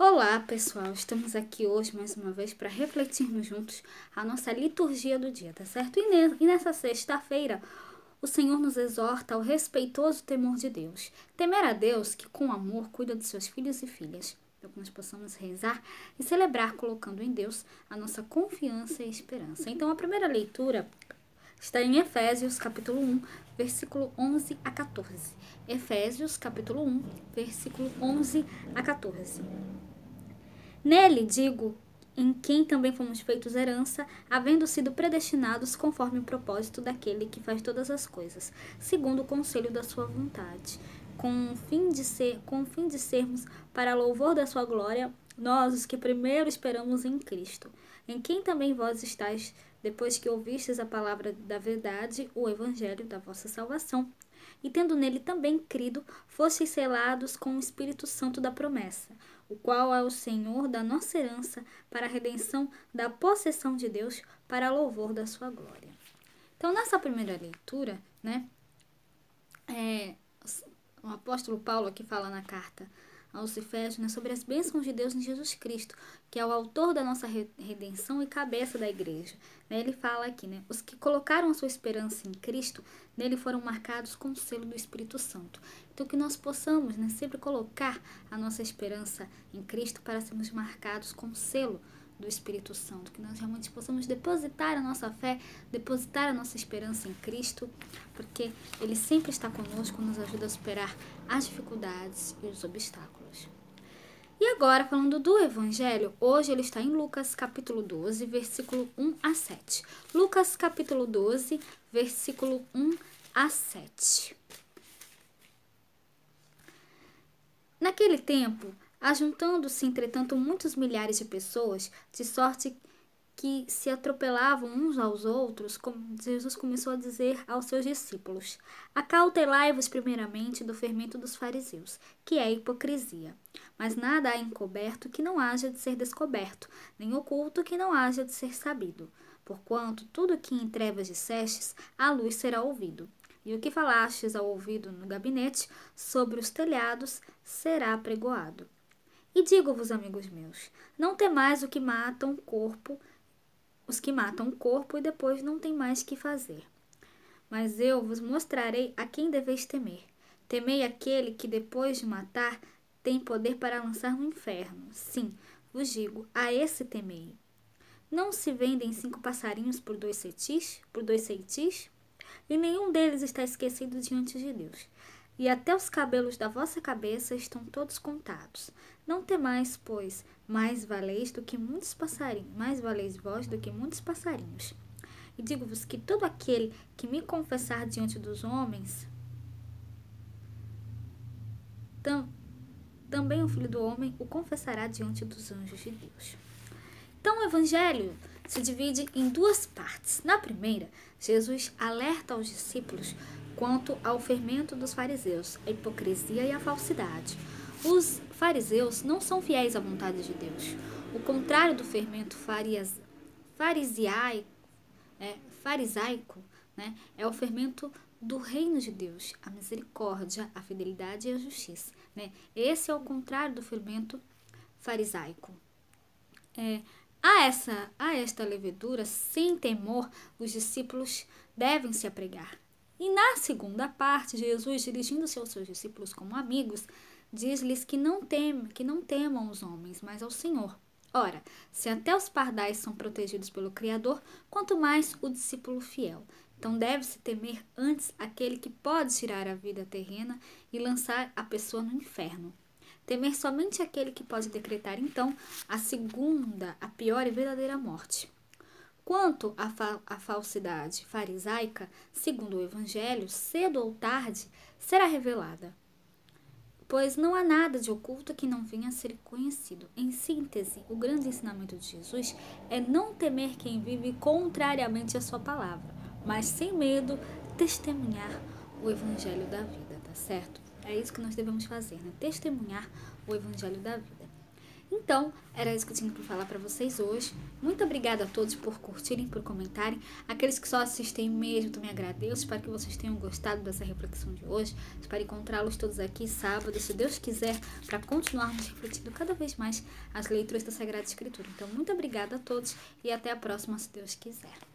Olá, pessoal! Estamos aqui hoje mais uma vez para refletirmos juntos a nossa liturgia do dia, tá certo? E nessa sexta-feira, o Senhor nos exorta ao respeitoso temor de Deus. Temer a Deus que, com amor, cuida de seus filhos e filhas. Então, que nós possamos rezar e celebrar colocando em Deus a nossa confiança e esperança. Então, a primeira leitura está em Efésios, capítulo 1, versículo 11 a 14. Efésios, capítulo 1, versículo 11 a 14. Nele, digo, em quem também fomos feitos herança, havendo sido predestinados conforme o propósito daquele que faz todas as coisas, segundo o conselho da sua vontade, com o fim de sermos, para louvor da sua glória, nós os que primeiro esperamos em Cristo, em quem também vós estáis, depois que ouvistes a palavra da verdade, o evangelho da vossa salvação, e tendo nele também crido, fostes selados com o Espírito Santo da promessa, o qual é o Senhor da nossa herança, para a redenção da possessão de Deus, para louvor da sua glória. Então, nessa primeira leitura, o apóstolo Paulo aqui fala na carta aos Efésios, sobre as bênçãos de Deus em Jesus Cristo, que é o autor da nossa redenção e cabeça da igreja. Ele fala aqui, os que colocaram a sua esperança em Cristo, nele foram marcados com o selo do Espírito Santo. Então, que nós possamos sempre colocar a nossa esperança em Cristo para sermos marcados com o selo do Espírito Santo, que nós realmente possamos depositar a nossa fé, depositar a nossa esperança em Cristo, porque Ele sempre está conosco, nos ajuda a superar as dificuldades e os obstáculos. E agora, falando do Evangelho, hoje ele está em Lucas capítulo 12, versículo 1 a 7. Lucas capítulo 12, versículo 1 a 7. Naquele tempo, ajuntando-se, entretanto, muitos milhares de pessoas, de sorte que se atropelavam uns aos outros, Jesus começou a dizer aos seus discípulos: acautelai-vos primeiramente do fermento dos fariseus, que é a hipocrisia. Mas nada há encoberto que não haja de ser descoberto, nem oculto que não haja de ser sabido. Porquanto tudo o que em trevas dissestes, à luz será ouvido. E o que falastes ao ouvido no gabinete, sobre os telhados, será apregoado. E digo-vos, amigos meus, não temais os que matam o corpo e depois não tem mais que fazer. Mas eu vos mostrarei a quem deveis temer. Temei aquele que depois de matar tem poder para lançar no inferno. Sim, vos digo, a esse temei. Não se vendem 5 passarinhos por 2 ceitis? E nenhum deles está esquecido diante de Deus. E até os cabelos da vossa cabeça estão todos contados. Não temais, pois, mais valeis vós do que muitos passarinhos. E digo-vos que todo aquele que me confessar diante dos homens, também o Filho do Homem o confessará diante dos anjos de Deus. Então, o Evangelho se divide em 2 partes. Na primeira, Jesus alerta aos discípulos quanto ao fermento dos fariseus, a hipocrisia e a falsidade. Os fariseus não são fiéis à vontade de Deus. O contrário do fermento farisaico, é o fermento do reino de Deus, a misericórdia, a fidelidade e a justiça. Esse é o contrário do fermento farisaico. A esta levedura, sem temor, os discípulos devem se apegar. E na segunda parte, Jesus, dirigindo-se aos seus discípulos como amigos, diz-lhes que não temam os homens, mas ao Senhor. Ora, se até os pardais são protegidos pelo Criador, quanto mais o discípulo fiel. Então deve-se temer antes aquele que pode tirar a vida terrena e lançar a pessoa no inferno. Temer somente aquele que pode decretar, então, a segunda, a pior e verdadeira morte. Quanto à falsidade farisaica, segundo o Evangelho, cedo ou tarde, será revelada. Pois não há nada de oculto que não venha a ser conhecido. Em síntese, o grande ensinamento de Jesus é não temer quem vive contrariamente à sua palavra, mas sem medo testemunhar o Evangelho da vida, tá certo? É isso que nós devemos fazer, testemunhar o Evangelho da vida. Então, era isso que eu tinha para falar para vocês hoje. Muito obrigada a todos por curtirem, por comentarem. Aqueles que só assistem mesmo, também agradeço. Espero que vocês tenham gostado dessa reflexão de hoje. Espero encontrá-los todos aqui sábado, se Deus quiser, para continuarmos refletindo cada vez mais as leituras da Sagrada Escritura. Então, muito obrigada a todos e até a próxima, se Deus quiser.